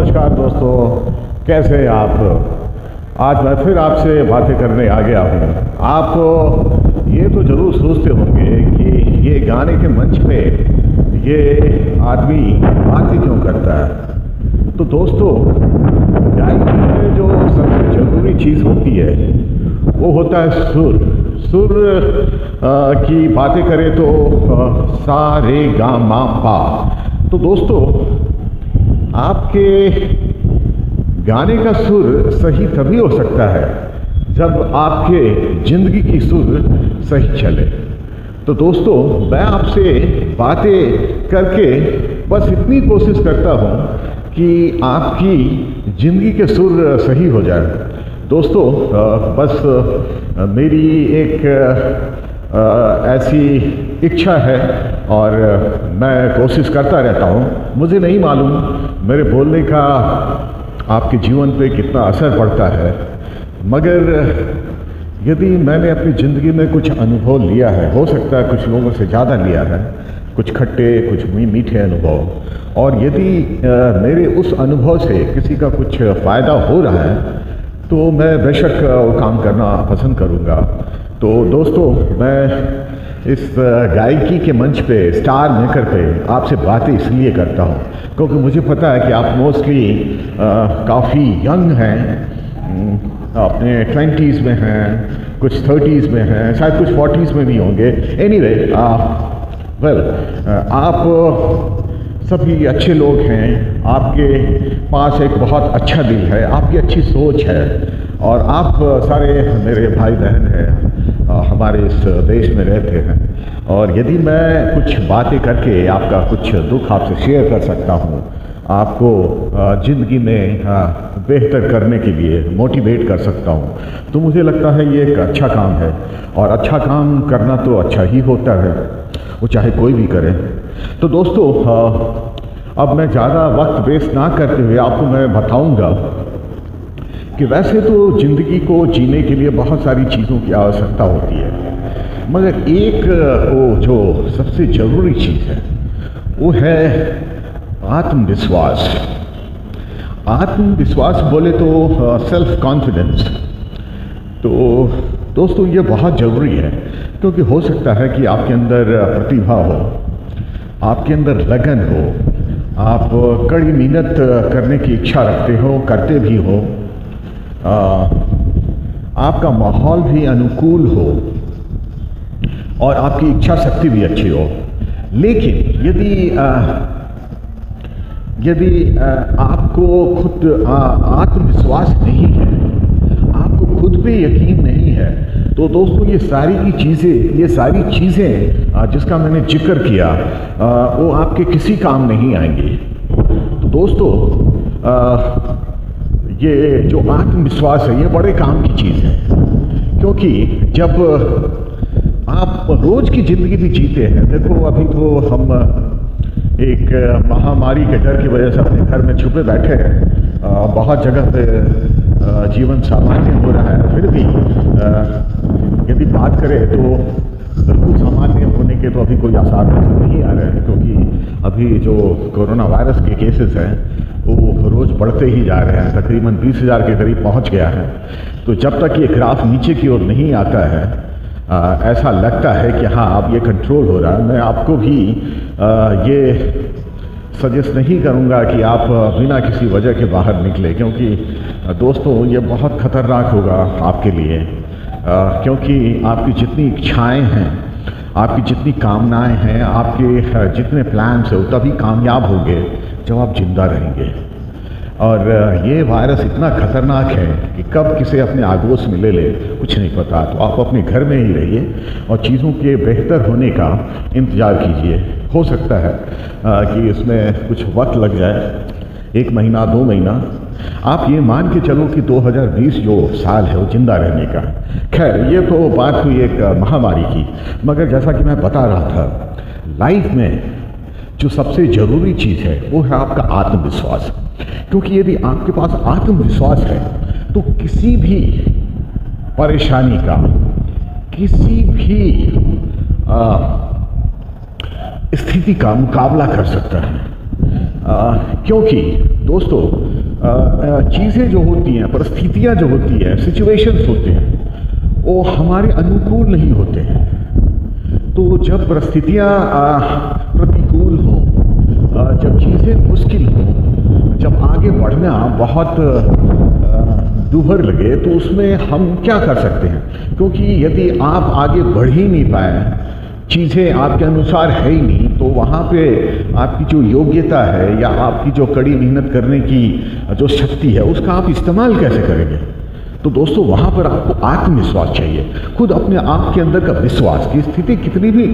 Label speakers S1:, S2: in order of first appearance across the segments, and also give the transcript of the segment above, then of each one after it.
S1: नमस्कार दोस्तों, कैसे हैं आप। आज मैं फिर आपसे बातें करने आ गया हूँ। आप ये तो ज़रूर सोचते होंगे कि ये गाने के मंच पे ये आदमी बातें क्यों करता है। तो दोस्तों, गायकी में जो सबसे ज़रूरी चीज़ होती है वो होता है सुर। सुर की बातें करें तो सा रे गा मा पा। तो दोस्तों, आपके गाने का सुर सही तभी हो सकता है जब आपके ज़िंदगी की सुर सही चले। तो दोस्तों, मैं आपसे बातें करके बस इतनी कोशिश करता हूँ कि आपकी ज़िंदगी के सुर सही हो जाए। दोस्तों, बस मेरी एक ऐसी इच्छा है और मैं कोशिश करता रहता हूँ। मुझे नहीं मालूम मेरे बोलने का आपके जीवन पे कितना असर पड़ता है, मगर यदि मैंने अपनी ज़िंदगी में कुछ अनुभव लिया है, हो सकता है कुछ लोगों से ज़्यादा लिया है, कुछ खट्टे कुछ मीठे अनुभव, और यदि मेरे उस अनुभव से किसी का कुछ फ़ायदा हो रहा है तो मैं बेशक वो काम करना पसंद करूँगा। तो दोस्तों, मैं इस गायकी के मंच पे, स्टार मेकर पे आपसे बातें इसलिए करता हूँ क्योंकि मुझे पता है कि आप मोस्टली काफ़ी यंग हैं, अपने 20s में हैं, कुछ 30s में हैं, शायद कुछ 40s में भी होंगे। एनीवे, आप सभी अच्छे लोग हैं, आपके पास एक बहुत अच्छा दिल है, आपकी अच्छी सोच है, और आप सारे मेरे भाई बहन हैं, हमारे इस देश में रहते हैं। और यदि मैं कुछ बातें करके आपका कुछ दुख आपसे शेयर कर सकता हूँ, आपको ज़िंदगी में बेहतर करने के लिए मोटिवेट कर सकता हूँ, तो मुझे लगता है ये एक अच्छा काम है। और अच्छा काम करना तो अच्छा ही होता है, वो चाहे कोई भी करे। तो दोस्तों, अब मैं ज़्यादा वक्त वेस्ट ना करते हुए आपको मैं बताऊंगा कि वैसे तो ज़िंदगी को जीने के लिए बहुत सारी चीज़ों की आवश्यकता होती है, मगर एक वो जो सबसे ज़रूरी चीज़ है वो है आत्मविश्वास। आत्मविश्वास बोले तो सेल्फ कॉन्फिडेंस। तो दोस्तों, ये बहुत ज़रूरी है क्योंकि हो सकता है कि आपके अंदर प्रतिभा हो, आपके अंदर लगन हो, आप कड़ी मेहनत करने की इच्छा रखते हो, करते भी हो, आपका माहौल भी अनुकूल हो और आपकी इच्छा शक्ति भी अच्छी हो। लेकिन यदि आपको खुद आत्मविश्वास नहीं है, आपको खुद पे यकीन नहीं है, तो दोस्तों ये सारी चीज़ें जिसका मैंने जिक्र किया वो आपके किसी काम नहीं आएंगी। तो दोस्तों, ये जो आत्मविश्वास है ये बड़े काम की चीज़ है, क्योंकि जब आप रोज़ की ज़िंदगी भी जीते हैं, देखो अभी तो हम एक महामारी के डर की वजह से अपने घर में छुपे बैठे हैं, बहुत जगह पे जीवन सामान्य हो रहा है, फिर भी यदि बात करें तो बिल्कुल सामान्य होने के तो अभी कोई आसार नहीं आ रहे हैं, क्योंकि अभी जो कोरोना वायरस के केसेस हैं वो रोज़ बढ़ते ही जा रहे हैं, तकरीबन 20,000 के करीब पहुंच गया है। तो जब तक ये ग्राफ नीचे की ओर नहीं आता है, ऐसा लगता है कि हाँ अब ये कंट्रोल हो रहा है। मैं आपको भी ये सजेस्ट नहीं करूँगा कि आप बिना किसी वजह के बाहर निकले, क्योंकि दोस्तों ये बहुत ख़तरनाक होगा आपके लिए, क्योंकि आपकी जितनी इच्छाएं हैं, आपकी जितनी कामनाएं हैं, आपके जितने प्लान्स हैं, वो तभी कामयाब होंगे जब आप जिंदा रहेंगे। और ये वायरस इतना ख़तरनाक है कि कब किसे अपने आगोश में ले ले कुछ नहीं पता। तो आप अपने घर में ही रहिए और चीज़ों के बेहतर होने का इंतज़ार कीजिए। हो सकता है कि इसमें कुछ वक्त लग जाए, 1 महीना 2 महीना। आप ये मान के चलो कि 2020 जो साल है वो जिंदा रहने का। खैर, ये तो बात हुई एक महामारी की, मगर जैसा कि मैं बता रहा था, लाइफ में जो सबसे ज़रूरी चीज़ है वो है आपका आत्मविश्वास। क्योंकि यदि आपके पास आत्मविश्वास है तो किसी भी परेशानी का, किसी भी स्थिति का मुकाबला कर सकता है। क्योंकि दोस्तों, चीज़ें जो होती हैं, परिस्थितियाँ जो होती हैं, सिचुएशंस होते हैं, वो हमारे अनुकूल नहीं होते हैं। तो जब परिस्थितियाँ प्रतिकूल हों, जब चीज़ें मुश्किल हों, जब आगे बढ़ना बहुत दूभर लगे, तो उसमें हम क्या कर सकते हैं? क्योंकि यदि आप आगे बढ़ ही नहीं पाए, चीज़ें आपके अनुसार है ही नहीं, तो वहाँ पे आपकी जो योग्यता है या आपकी जो कड़ी मेहनत करने की जो शक्ति है, उसका आप इस्तेमाल कैसे करेंगे? तो दोस्तों, वहाँ पर आपको आत्मविश्वास चाहिए, खुद अपने आप के अंदर का विश्वास कि स्थिति कितनी भी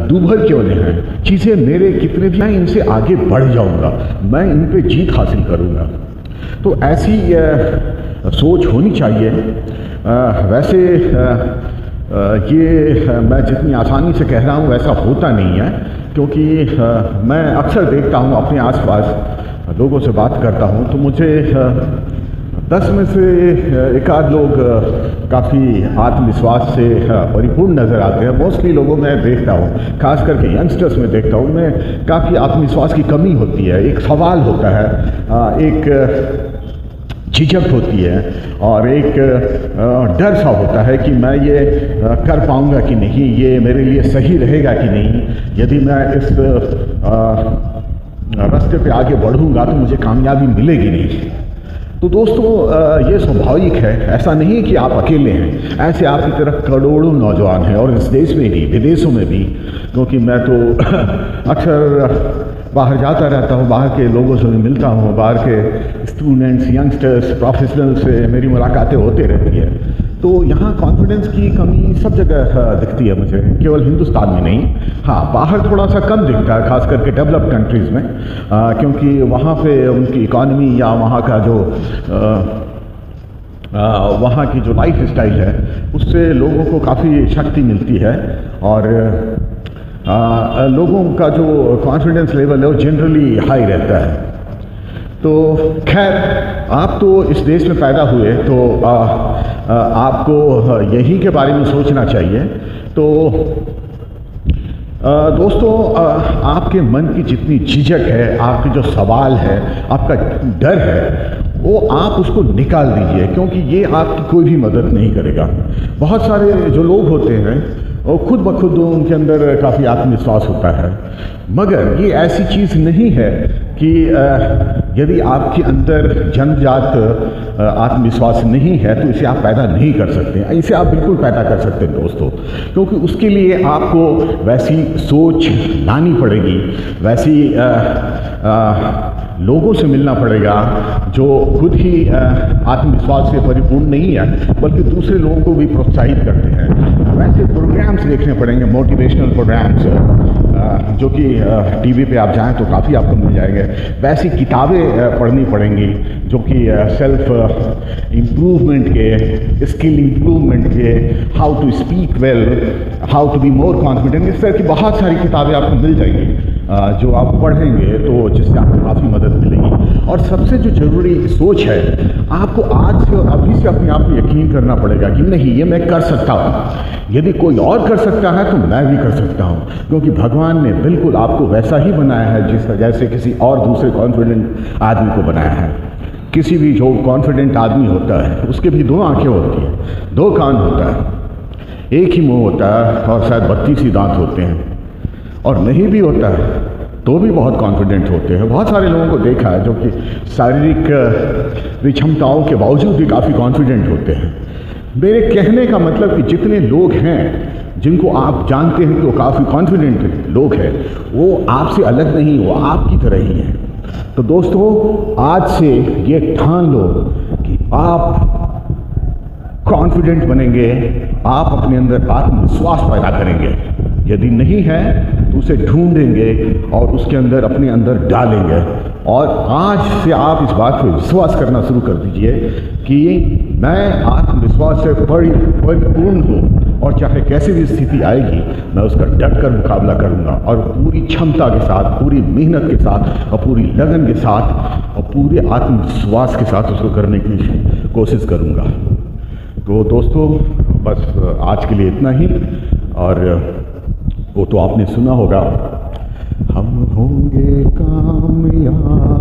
S1: दूभर क्यों नहीं है, चीज़ें मेरे कितने भी, मैं इनसे आगे बढ़ जाऊँगा, मैं इन पे जीत हासिल करूँगा। तो ऐसी सोच होनी चाहिए। वैसे ये मैं जितनी आसानी से कह रहा हूँ वैसा होता नहीं है, क्योंकि मैं अक्सर देखता हूँ अपने आसपास लोगों से बात करता हूँ, तो मुझे 10 में से एक आध लोग काफ़ी आत्मविश्वास से परिपूर्ण नज़र आते हैं। मोस्टली लोगों में देखता हूँ, खास करके यंगस्टर्स में देखता हूँ, उनमें काफ़ी आत्मविश्वास की कमी होती है। एक सवाल होता है, एक झिझक होती है और एक डर सा होता है कि मैं ये कर पाऊँगा कि नहीं, ये मेरे लिए सही रहेगा कि नहीं, यदि मैं इस रास्ते पे आगे बढ़ूँगा तो मुझे कामयाबी मिलेगी नहीं। तो दोस्तों, ये स्वाभाविक है, ऐसा नहीं कि आप अकेले हैं, ऐसे आपकी तरह करोड़ों नौजवान हैं, और इस देश में भी, विदेशों में भी, क्योंकि मैं तो अक्सर बाहर जाता रहता हूँ, बाहर के लोगों से भी मिलता हूँ, बाहर के स्टूडेंट्स, यंगस्टर्स, प्रोफेशनल से मेरी मुलाकातें होती रहती है। तो यहाँ कॉन्फिडेंस की कमी सब जगह दिखती है मुझे, केवल हिंदुस्तान में नहीं। हाँ, बाहर थोड़ा सा कम दिखता है, खास करके डेवलप्ड कंट्रीज़ में, क्योंकि वहाँ पे उनकी इकॉनमी या वहाँ का जो वहाँ की जो लाइफ स्टाइल है, उससे लोगों को काफ़ी शक्ति मिलती है, और लोगों का जो कॉन्फिडेंस लेवल है वो जनरली हाई रहता है। तो खैर, आप तो इस देश में पैदा हुए, तो आपको यही के बारे में सोचना चाहिए। तो दोस्तों, आपके मन की जितनी झिझक है, आपके जो सवाल है, आपका डर है, वो आप उसको निकाल दीजिए, क्योंकि ये आपकी कोई भी मदद नहीं करेगा। बहुत सारे जो लोग होते हैं वो खुद ब खुद उनके अंदर काफ़ी आत्मविश्वास होता है, मगर ये ऐसी चीज़ नहीं है कि यदि आपके अंदर जन्मजात आत्मविश्वास नहीं है तो इसे आप पैदा नहीं कर सकते। इसे आप बिल्कुल पैदा कर सकते हैं दोस्तों, क्योंकि उसके लिए आपको वैसी सोच लानी पड़ेगी, वैसी लोगों से मिलना पड़ेगा जो खुद ही आत्मविश्वास से परिपूर्ण नहीं है, बल्कि दूसरे लोगों को भी प्रोत्साहित करते हैं। वैसे प्रोग्राम्स देखने पड़ेंगे, मोटिवेशनल प्रोग्राम्स, जो कि टीवी पे आप जाएं तो काफ़ी आपको मिल जाएंगे। वैसी किताबें पढ़नी पड़ेंगी जो कि सेल्फ इम्प्रूवमेंट के, स्किल इम्प्रूवमेंट के, how to speak well, how to be more confident, इस तरह की बहुत सारी किताबें आपको मिल जाएंगी जो आप पढ़ेंगे तो जिससे आपको काफ़ी मदद मिलेगी। और सबसे जो ज़रूरी सोच है, आपको आज से और अभी से अपने आप में यकीन करना पड़ेगा कि नहीं, ये मैं कर सकता हूँ। यदि कोई और कर सकता है तो मैं भी कर सकता हूँ, क्योंकि भगवान ने बिल्कुल आपको वैसा ही बनाया है जैसे किसी और दूसरे कॉन्फिडेंट आदमी को बनाया है। किसी भी जो कॉन्फिडेंट आदमी होता है उसके भी 2 आंखें होती हैं, 2 कान होता है, एक ही मुंह होता है, और शायद 32 ही दांत होते हैं, और नहीं भी होता है तो भी बहुत कॉन्फिडेंट होते हैं। बहुत सारे लोगों को देखा है जो कि शारीरिक विषमताओं के बावजूद भी काफ़ी कॉन्फिडेंट होते हैं। मेरे कहने का मतलब कि जितने लोग हैं जिनको आप जानते हैं कि वो काफ़ी कॉन्फिडेंट लोग हैं, वो आपसे अलग नहीं, वो आपकी तरह ही हैं। तो दोस्तों, आज से ये ठान लो कि आप कॉन्फिडेंट बनेंगे, आप अपने अंदर आत्मविश्वास पैदा करेंगे। यदि नहीं है तो उसे ढूंढेंगे और उसके अंदर अपने अंदर डालेंगे। और आज से आप इस बात पर विश्वास करना शुरू कर दीजिए कि मैं आत्मविश्वास से परिपूर्ण हूँ, और चाहे कैसी भी स्थिति आएगी मैं उसका डट कर मुकाबला करूँगा, और पूरी क्षमता के साथ, पूरी मेहनत के साथ, और पूरी लगन के साथ, और पूरे आत्मविश्वास के साथ उसको करने की कोशिश करूँगा। तो दोस्तों, बस आज के लिए इतना ही। और वो तो आपने सुना होगा, हम होंगे कामयाब,